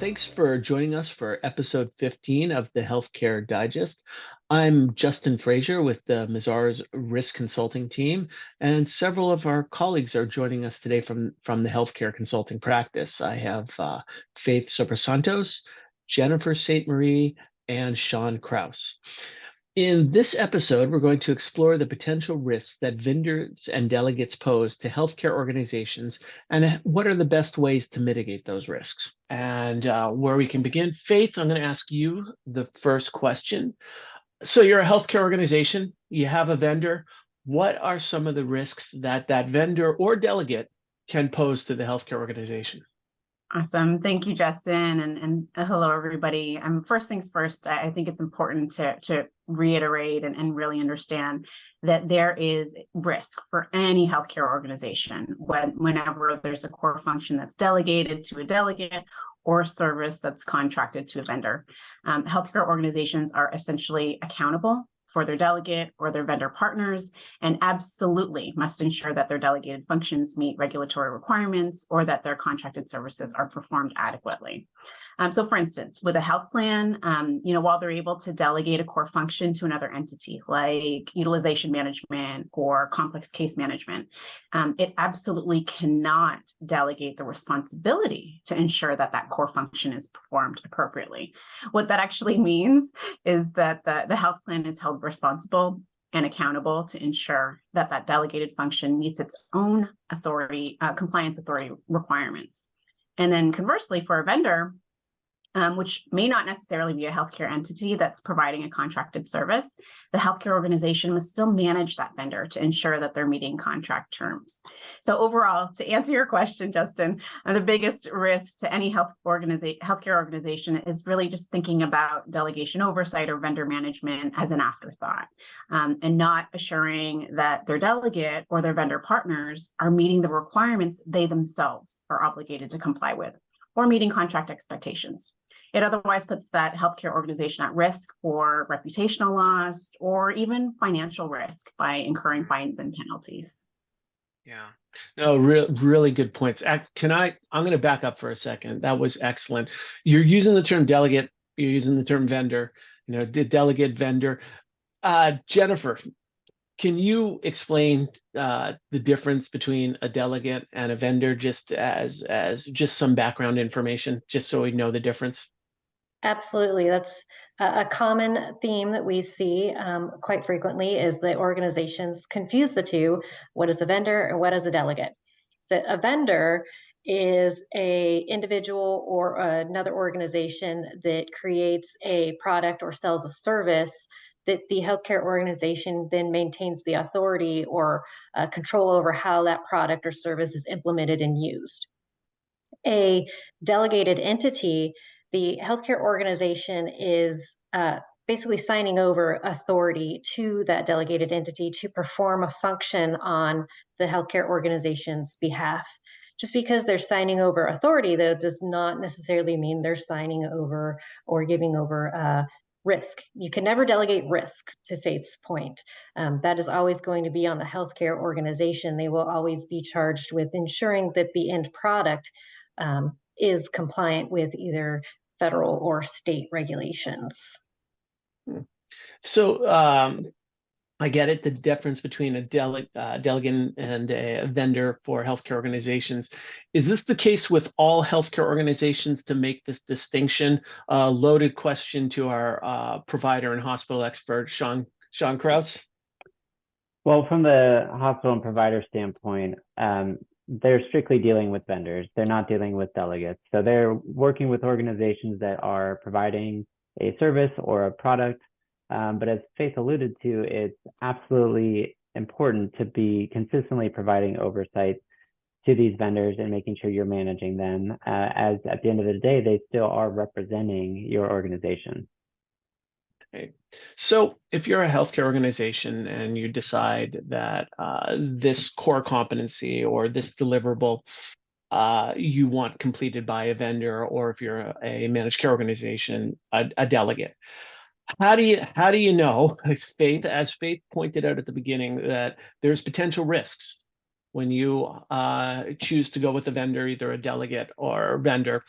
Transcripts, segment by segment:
Thanks for joining us for episode 15 of the Healthcare Digest. I'm Justin Frazier with the Mazars Risk Consulting team, and several of our colleagues are joining us today from the healthcare consulting practice. I have Faith Soprasantos, Jennifer St. Marie, and Sean Kraus. In this episode, we're going to explore the potential risks that vendors and delegates pose to healthcare organizations and what are the best ways to mitigate those risks. And where we can begin, Faith, I'm going to ask you the first question. So you're a healthcare organization, you have a vendor. What are some of the risks that that vendor or delegate can pose to the healthcare organization? Awesome. Thank you, Justin. And hello, everybody. First things first, I think it's important to reiterate and really understand that there is risk for any healthcare organization whenever there's a core function that's delegated to a delegate or a service that's contracted to a vendor. Healthcare organizations are essentially accountable for their delegate or their vendor partners, and absolutely must ensure that their delegated functions meet regulatory requirements or that their contracted services are performed adequately. So for instance, with a health plan, while they're able to delegate a core function to another entity like utilization management or complex case management, it absolutely cannot delegate the responsibility to ensure that that core function is performed appropriately. What that actually means is that the health plan is held responsible and accountable to ensure that that delegated function meets its own authority, compliance authority requirements. And then conversely, for a vendor, which may not necessarily be a healthcare entity that's providing a contracted service, the healthcare organization must still manage that vendor to ensure that they're meeting contract terms. So overall, to answer your question, Justin, the biggest risk to any healthcare organization is really just thinking about delegation oversight or vendor management as an afterthought, and not assuring that their delegate or their vendor partners are meeting the requirements they themselves are obligated to comply with, or meeting contract expectations. It otherwise puts that healthcare organization at risk for reputational loss or even financial risk by incurring fines and penalties. Yeah, no, really good points. I'm going to back up for a second. That was excellent. You're using the term delegate, you're using the term vendor, delegate, vendor. Jennifer, can you explain the difference between a delegate and a vendor, just as just some background information, just so we know the difference? Absolutely. That's a common theme that we see quite frequently is that organizations confuse the two. What is a vendor and what is a delegate? So a vendor is a individual or another organization that creates a product or sells a service that the healthcare organization then maintains the authority or control over how that product or service is implemented and used. A delegated entity, the healthcare organization is basically signing over authority to that delegated entity to perform a function on the healthcare organization's behalf. Just because they're signing over authority, though, does not necessarily mean they're signing over or giving over risk. You can never delegate risk, to Faith's point. That is always going to be on the healthcare organization. They will always be charged with ensuring that the end product is compliant with either federal or state regulations. So I get it, the difference between a delegate and a vendor for healthcare organizations. Is this the case with all healthcare organizations to make this distinction? Loaded question to our provider and hospital expert, Sean Kraus. Well, from the hospital and provider standpoint, they're strictly dealing with vendors. They're not dealing with delegates. So they're working with organizations that are providing a service or a product. But as Faith alluded to, it's absolutely important to be consistently providing oversight to these vendors and making sure you're managing them, as at the end of the day, they still are representing your organization. Okay. So if you're a healthcare organization and you decide that this core competency or this deliverable you want completed by a vendor, or if you're a managed care organization, a delegate, how do you know, as Faith pointed out at the beginning, that there's potential risks when you choose to go with a vendor, either a delegate or a vendor?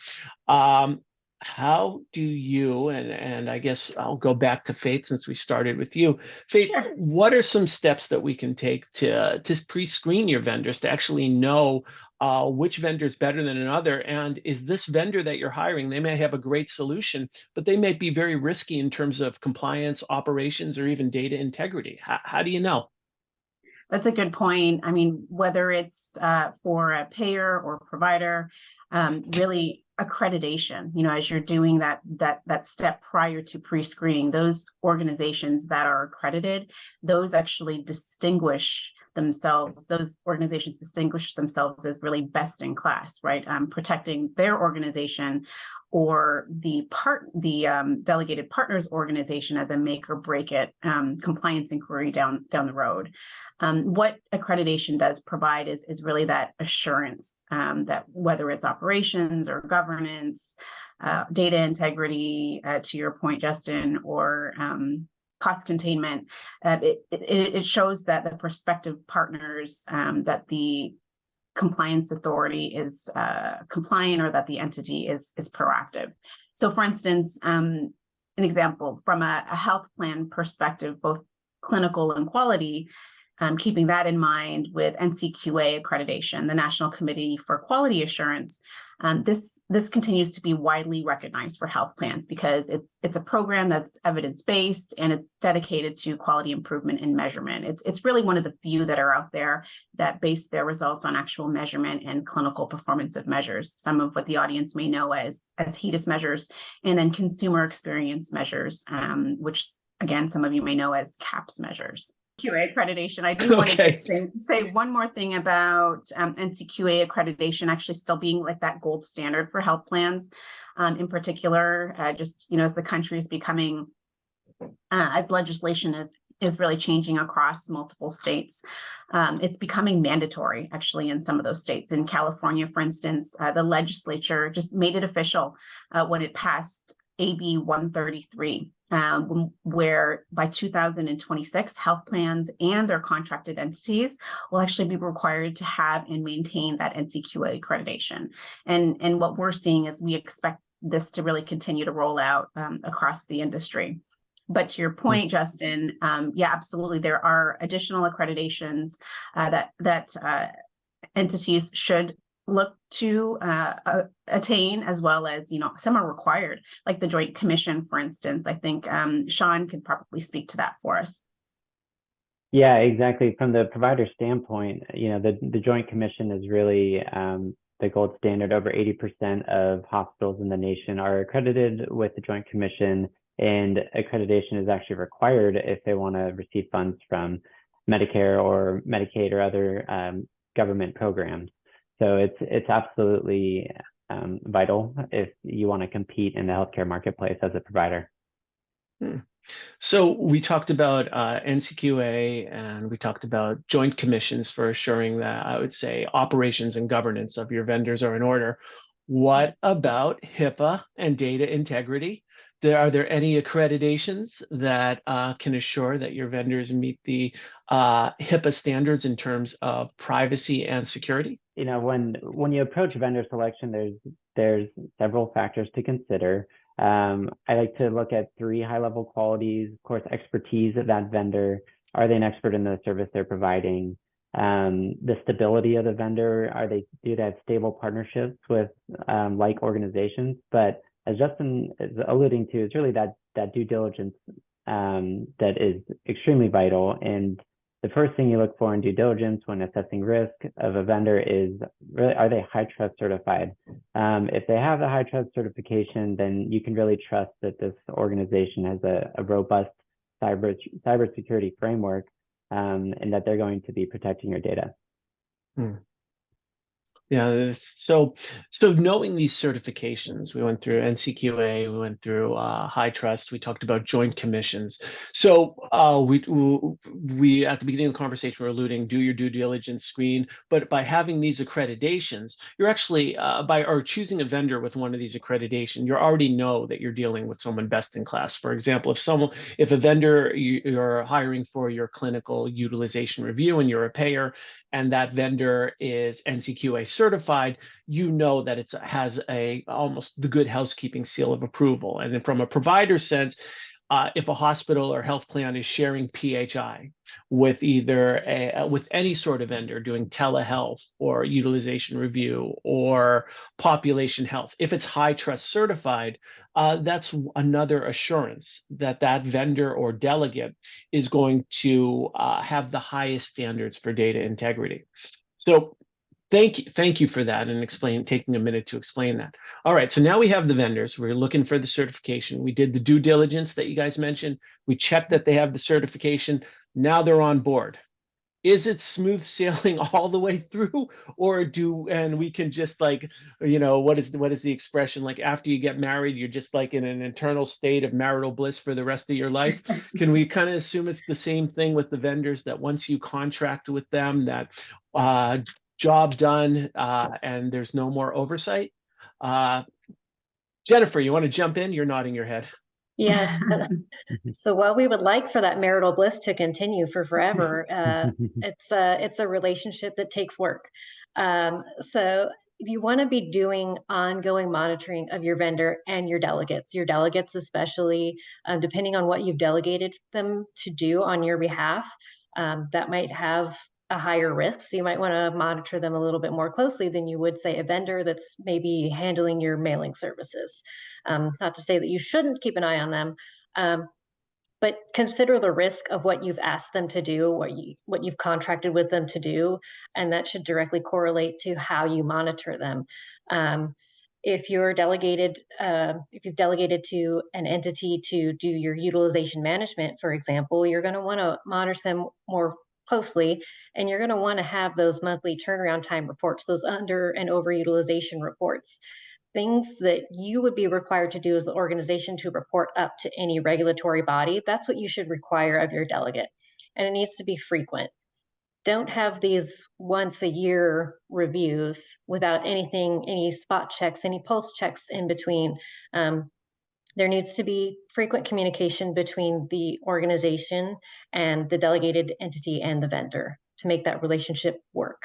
how do you, and I guess I'll go back to Faith since we started with you. Faith, Sure. what are some steps that we can take to pre-screen your vendors to actually know which vendor is better than another? And is this vendor that you're hiring, they may have a great solution, but they may be very risky in terms of compliance, operations, or even data integrity. How do you know? That's a good point. I mean, whether it's for a payer or provider, really accreditation, as you're doing that step prior to pre-screening, those organizations that are accredited, those actually distinguish themselves, those organizations distinguish themselves as really best in class, right? Protecting their organization or the delegated partners organization as a make or break it compliance inquiry down the road. What accreditation does provide is really that assurance that whether it's operations or governance, data integrity, to your point, Justin, or cost containment, it shows that the prospective partners, that the compliance authority is compliant, or that the entity is proactive. So, for instance, an example from a health plan perspective, both clinical and quality. Keeping that in mind with NCQA accreditation, the National Committee for Quality Assurance, this continues to be widely recognized for health plans because it's a program that's evidence-based and it's dedicated to quality improvement and measurement. It's really one of the few that are out there that base their results on actual measurement and clinical performance of measures, some of what the audience may know as HEDIS measures, and then consumer experience measures, which again, some of you may know as CAPS measures. QA accreditation. I do want to just say one more thing about NCQA accreditation actually still being like that gold standard for health plans, in particular, just as the country is becoming, as legislation is really changing across multiple states. It's becoming mandatory actually in some of those states. In California, for instance, the legislature just made it official when it passed AB 133, where by 2026, health plans and their contracted entities will actually be required to have and maintain that NCQA accreditation. And what we're seeing is we expect this to really continue to roll out across the industry. But to your point, Justin, yeah, absolutely, there are additional accreditations that entities should look to attain, as well as, some are required, like the Joint Commission, for instance. I think Sean could probably speak to that for us. Yeah, exactly. From the provider standpoint, the Joint Commission is really the gold standard. Over 80% of hospitals in the nation are accredited with the Joint Commission, and accreditation is actually required if they want to receive funds from Medicare or Medicaid or other government programs. So it's absolutely vital if you want to compete in the healthcare marketplace as a provider. So we talked about NCQA, and we talked about joint commissions for assuring that, I would say, operations and governance of your vendors are in order. What about HIPAA and data integrity? Are there any accreditations that can assure that your vendors meet the HIPAA standards in terms of privacy and security? When you approach vendor selection, there's several factors to consider. I like to look at 3 high-level qualities. Of course, expertise of that vendor. Are they an expert in the service they're providing? The stability of the vendor. Do they have stable partnerships with like organizations? But as Justin is alluding to, it's really that due diligence that is extremely vital. And the first thing you look for in due diligence when assessing risk of a vendor is really, are they HITRUST certified? If they have the HITRUST certification, then you can really trust that this organization has a robust cybersecurity framework, and that they're going to be protecting your data. Yeah, so knowing these certifications, we went through NCQA, we went through HITRUST, we talked about joint commissions. So we at the beginning of the conversation were alluding, do your due diligence screen, but by having these accreditations, you're actually by choosing a vendor with one of these accreditations, you already know that you're dealing with someone best in class. For example, if a vendor you're hiring for your clinical utilization review and you're a payer, and that vendor is NCQA certified, you know that it has almost the good housekeeping seal of approval. And then from a provider sense, if a hospital or health plan is sharing PHI with with any sort of vendor doing telehealth or utilization review or population health, if it's high trust certified, that's another assurance that that vendor or delegate is going to have the highest standards for data integrity. So thank you for that and taking a minute to explain that. All right, so now we have the vendors. We're looking for the certification. We did the due diligence that you guys mentioned. We checked that they have the certification. Now they're on board. Is it smooth sailing all the way through, or and we can just like, what is the expression, like after you get married, you're just like in an eternal state of marital bliss for the rest of your life? Can we kind of assume it's the same thing with the vendors, that once you contract with them, that job done, and there's no more oversight? Jennifer, you want to jump in? You're nodding your head. Yes. So while we would like for that marital bliss to continue for forever, it's a relationship that takes work. So you want to be doing ongoing monitoring of your vendor and your delegates especially, depending on what you've delegated them to do on your behalf, that might have a higher risk. So you might want to monitor them a little bit more closely than you would, say, a vendor that's maybe handling your mailing services. Not to say that you shouldn't keep an eye on them, but consider the risk of what you've asked them to do, what you've contracted with them to do, and that should directly correlate to how you monitor them. If you've delegated to an entity to do your utilization management, for example, you're going to want to monitor them more closely, and you're going to want to have those monthly turnaround time reports, those under and overutilization reports, things that you would be required to do as the organization to report up to any regulatory body. That's what you should require of your delegate, and it needs to be frequent. Don't have these once a year reviews without any spot checks, any pulse checks in between. There needs to be frequent communication between the organization and the delegated entity and the vendor to make that relationship work.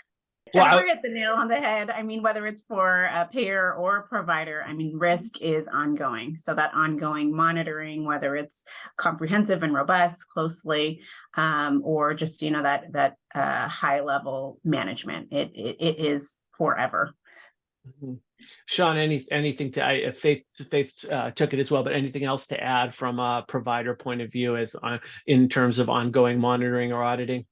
Jennifer hit the nail on the head. I mean, whether it's for a payer or a provider, I mean, risk is ongoing. So that ongoing monitoring, whether it's comprehensive and robust, closely, or just, that high level management, it is forever. Mm-hmm. Sean, anything to Faith took it as well, but anything else to add from a provider point of view in terms of ongoing monitoring or auditing?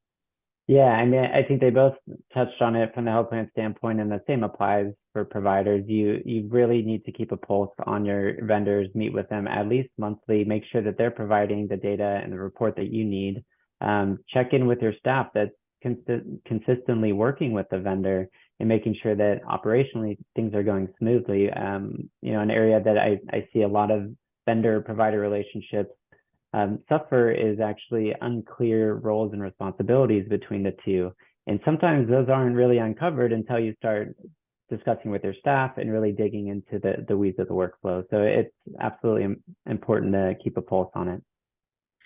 Yeah, I mean, I think they both touched on it from the health plan standpoint, and the same applies for providers. You really need to keep a pulse on your vendors, meet with them at least monthly, make sure that they're providing the data and the report that you need. Check in with your staff that's consistently working with the vendor and making sure that operationally things are going smoothly. An area that I see a lot of vendor-provider relationships suffer is actually unclear roles and responsibilities between the two. And sometimes those aren't really uncovered until you start discussing with your staff and really digging into the weeds of the workflow. So it's absolutely important to keep a pulse on it.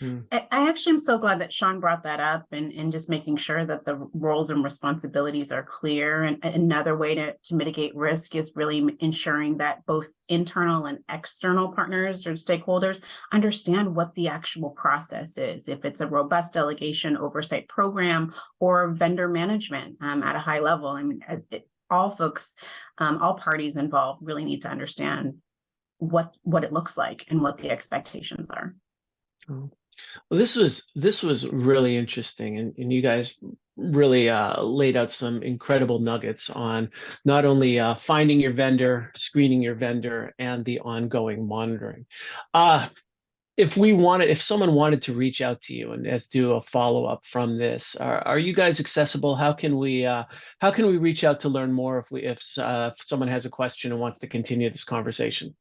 I actually am so glad that Sean brought that up, and just making sure that the roles and responsibilities are clear. And another way to mitigate risk is really ensuring that both internal and external partners or stakeholders understand what the actual process is. If it's a robust delegation oversight program or vendor management at a high level, I mean, all parties involved really need to understand what it looks like and what the expectations are. Oh. Well, this was really interesting, and you guys really laid out some incredible nuggets on not only finding your vendor, screening your vendor, and the ongoing monitoring. If someone wanted to reach out to you and do a follow-up from this, are you guys accessible? How can we reach out to learn more if someone has a question and wants to continue this conversation?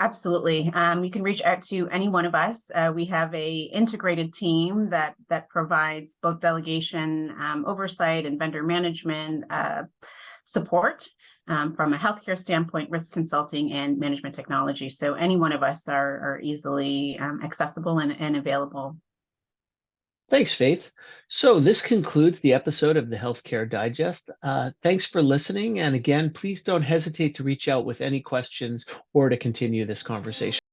Absolutely. You can reach out to any one of us. We have a integrated team that provides both delegation oversight and vendor management support from a healthcare standpoint, risk consulting, and management technology. So any one of us are easily accessible and available. Thanks, Faith. So this concludes the episode of the Healthcare Digest. Thanks for listening. And again, please don't hesitate to reach out with any questions or to continue this conversation.